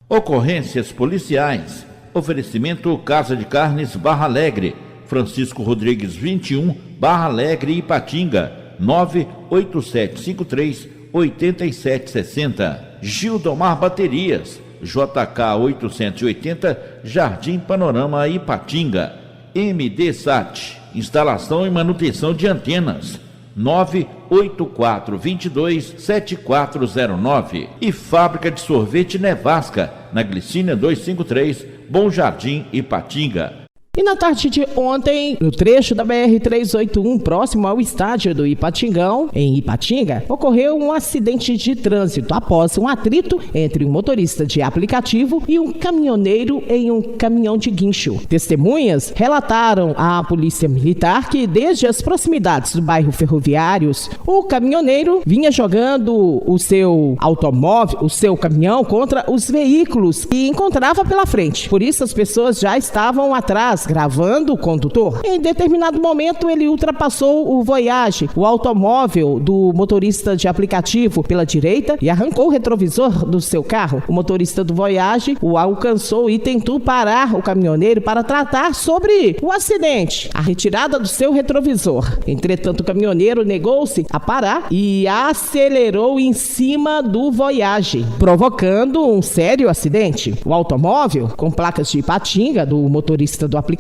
Ocorrências policiais. Oferecimento Casa de Carnes Barra Alegre, Francisco Rodrigues 21, Barra Alegre, Ipatinga, 98753-8760. Gildomar Baterias, JK 880, Jardim Panorama, Ipatinga. MD Sat, instalação e manutenção de antenas, 98422-7409. E Fábrica de Sorvete Nevasca, na Glicínia 253, Bom Jardim, Ipatinga. E na tarde de ontem, no trecho da BR-381, próximo ao estádio do Ipatingão, em Ipatinga, ocorreu um acidente de trânsito após um atrito entre um motorista de aplicativo e um caminhoneiro em um caminhão de guincho. Testemunhas relataram à Polícia Militar que, desde as proximidades do bairro Ferroviários, o caminhoneiro vinha jogando o seu automóvel, o seu caminhão, contra os veículos que encontrava pela frente. Por isso, as pessoas já estavam atrás, gravando o condutor. Em determinado momento, ele ultrapassou o Voyage, o automóvel do motorista de aplicativo, pela direita e arrancou o retrovisor do seu carro. O motorista do Voyage o alcançou e tentou parar o caminhoneiro para tratar sobre o acidente, a retirada do seu retrovisor. Entretanto, o caminhoneiro negou-se a parar e acelerou em cima do Voyage, provocando um sério acidente. O automóvel, com placas de Ipatinga, do motorista do aplicativo,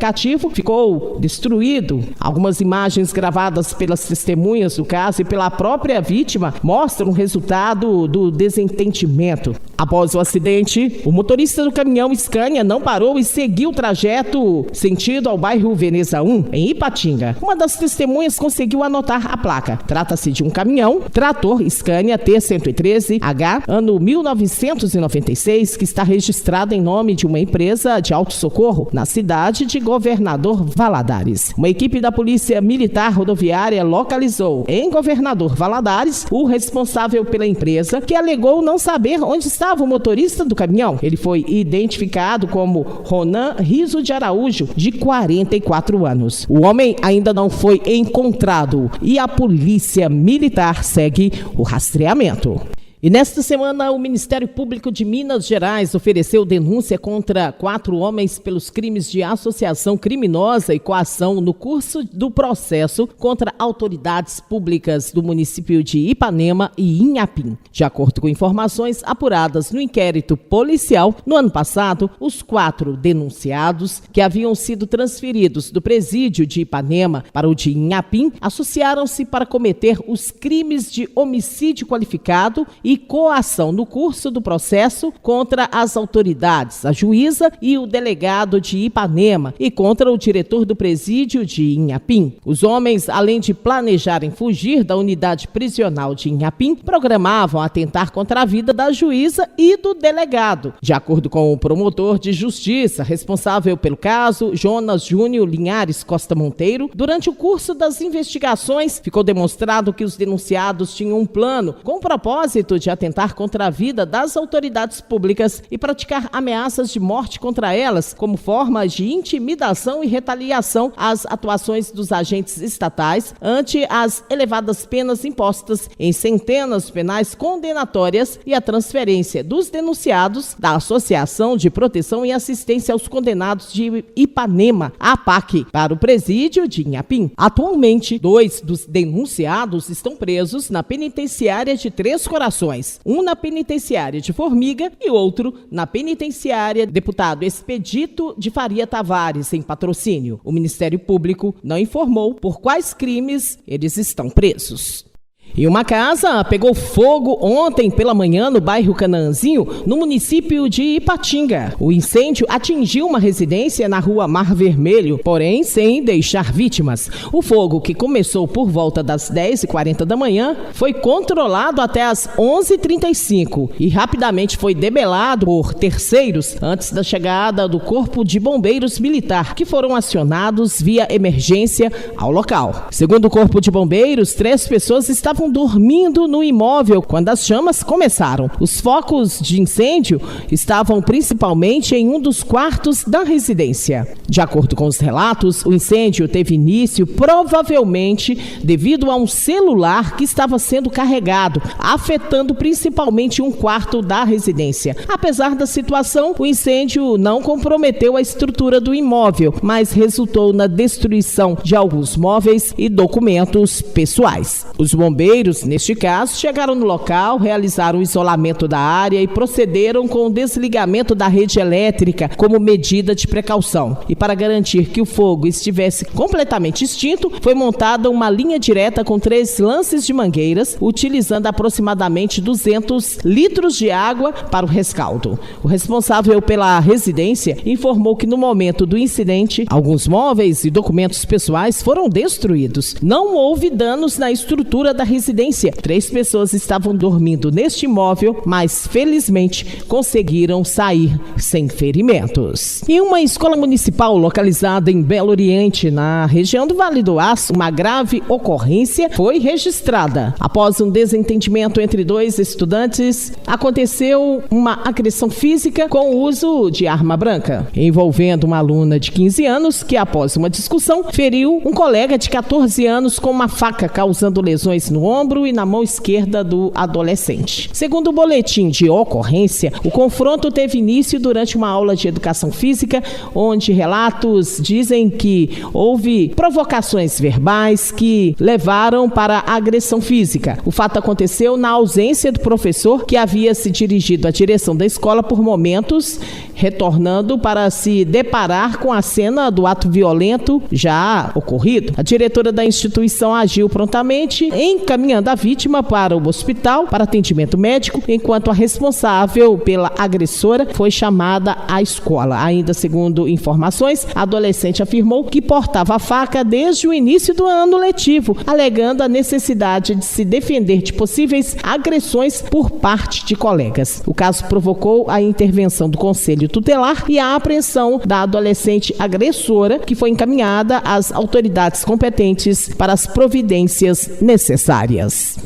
ficou destruído. Algumas imagens gravadas pelas testemunhas do caso e pela própria vítima mostram o resultado do desentendimento. Após o acidente, o motorista do caminhão Scania não parou e seguiu o trajeto sentido ao bairro Veneza 1, em Ipatinga. Uma das testemunhas conseguiu anotar a placa. Trata-se de um caminhão trator Scania T113H, ano 1996, que está registrado em nome de uma empresa de autossocorro na cidade de Governador Valadares. Uma equipe da Polícia Militar Rodoviária localizou em Governador Valadares o responsável pela empresa, que alegou não saber onde estava o motorista do caminhão. Ele foi identificado como Ronan Riso de Araújo, de 44 anos. O homem ainda não foi encontrado e a Polícia Militar segue o rastreamento. E nesta semana, o Ministério Público de Minas Gerais ofereceu denúncia contra 4 homens pelos crimes de associação criminosa e coação no curso do processo contra autoridades públicas do município de Ipanema e Inhapim. De acordo com informações apuradas no inquérito policial, no ano passado, os 4 denunciados, que haviam sido transferidos do presídio de Ipanema para o de Inhapim, associaram-se para cometer os crimes de homicídio qualificado e coação no curso do processo contra as autoridades, a juíza e o delegado de Ipanema, e contra o diretor do presídio de Inhapim. Os homens, além de planejarem fugir da unidade prisional de Inhapim, programavam atentar contra a vida da juíza e do delegado. De acordo com o promotor de justiça responsável pelo caso, Jonas Júnior Linhares Costa Monteiro, durante o curso das investigações, ficou demonstrado que os denunciados tinham um plano com o propósito de atentar contra a vida das autoridades públicas e praticar ameaças de morte contra elas como forma de intimidação e retaliação às atuações dos agentes estatais ante as elevadas penas impostas em centenas penais condenatórias e a transferência dos denunciados da Associação de Proteção e Assistência aos Condenados de Ipanema, a APAC, para o presídio de Inhapim. Atualmente, 2 dos denunciados estão presos na penitenciária de Três Corações, um na penitenciária de Formiga e outro na penitenciária Deputado Expedito de Faria Tavares, em Patrocínio. O Ministério Público não informou por quais crimes eles estão presos. E uma casa pegou fogo ontem pela manhã no bairro Canaãzinho, no município de Ipatinga. O incêndio atingiu uma residência na rua Mar Vermelho, porém sem deixar vítimas. O fogo, que começou por volta das 10h40 da manhã, foi controlado até as 11h35 e rapidamente foi debelado por terceiros antes da chegada do Corpo de Bombeiros Militar, que foram acionados via emergência ao local. Segundo o Corpo de Bombeiros, 3 pessoas estavam estavam dormindo no imóvel quando as chamas começaram. Os focos de incêndio estavam principalmente em um dos quartos da residência. De acordo com os relatos, o incêndio teve início provavelmente devido a um celular que estava sendo carregado, afetando principalmente um quarto da residência. Apesar da situação, o incêndio não comprometeu a estrutura do imóvel, mas resultou na destruição de alguns móveis e documentos pessoais. Os bombeiros, neste caso, chegaram no local, realizaram o isolamento da área e procederam com o desligamento da rede elétrica como medida de precaução. E para garantir que o fogo estivesse completamente extinto, foi montada uma linha direta com 3 lances de mangueiras, utilizando aproximadamente 200 litros de água para o rescaldo. O responsável pela residência informou que no momento do incidente, alguns móveis e documentos pessoais foram destruídos. Não houve danos na estrutura da residência. 3 pessoas estavam dormindo neste imóvel, mas felizmente conseguiram sair sem ferimentos. Em uma escola municipal localizada em Belo Oriente, na região do Vale do Aço, uma grave ocorrência foi registrada. Após um desentendimento entre 2 estudantes, aconteceu uma agressão física com o uso de arma branca, envolvendo uma aluna de 15 anos que, após uma discussão, feriu um colega de 14 anos com uma faca, causando lesões no ombro e na mão esquerda do adolescente. Segundo o boletim de ocorrência, o confronto teve início durante uma aula de educação física, onde relatos dizem que houve provocações verbais que levaram para a agressão física. O fato aconteceu na ausência do professor, que havia se dirigido à direção da escola por momentos, retornando para se deparar com a cena do ato violento já ocorrido. A diretora da instituição agiu prontamente, encaminhando a vítima para o hospital para atendimento médico, enquanto a responsável pela agressora foi chamada à escola. Ainda segundo informações, a adolescente afirmou que portava a faca desde o início do ano letivo, alegando a necessidade de se defender de possíveis agressões por parte de colegas. O caso provocou a intervenção do Conselho Tutelar e a apreensão da adolescente agressora, que foi encaminhada às autoridades competentes para as providências necessárias.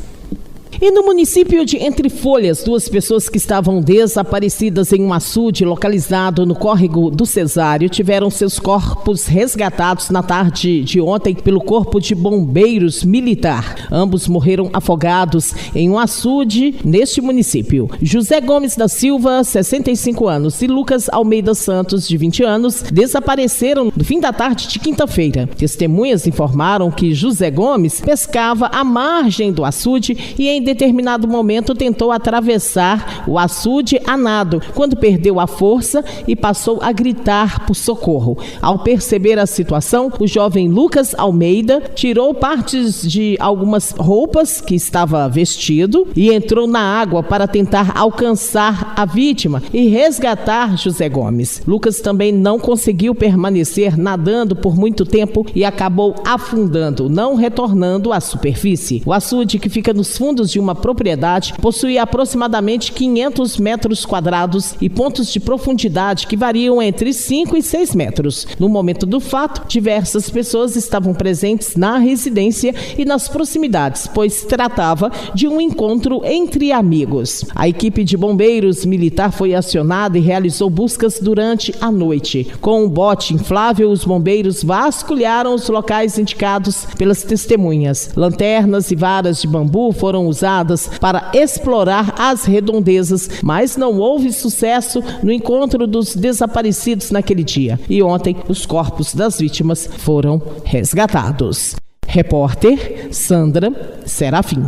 E no município de Entre Folhas, 2 pessoas que estavam desaparecidas em um açude localizado no córrego do Cesário tiveram seus corpos resgatados na tarde de ontem pelo Corpo de Bombeiros Militar. Ambos morreram afogados em um açude neste município. José Gomes da Silva, 65 anos, e Lucas Almeida Santos, de 20 anos, desapareceram no fim da tarde de quinta-feira. Testemunhas informaram que José Gomes pescava à margem do açude e em determinado momento tentou atravessar o açude a nado, quando perdeu a força e passou a gritar por socorro. Ao perceber a situação, o jovem Lucas Almeida tirou partes de algumas roupas que estava vestido e entrou na água para tentar alcançar a vítima e resgatar José Gomes. Lucas também não conseguiu permanecer nadando por muito tempo e acabou afundando, não retornando à superfície. O açude, que fica nos fundos de uma propriedade, possui aproximadamente 500 metros quadrados e pontos de profundidade que variam entre 5 e 6 metros. No momento do fato, diversas pessoas estavam presentes na residência e nas proximidades, pois tratava de um encontro entre amigos. A equipe de bombeiros militar foi acionada e realizou buscas durante a noite. Com um bote inflável, os bombeiros vasculharam os locais indicados pelas testemunhas. Lanternas e varas de bambu foram usadas para explorar as redondezas, mas não houve sucesso no encontro dos desaparecidos naquele dia. E ontem, os corpos das vítimas foram resgatados. Repórter Sandra Serafim.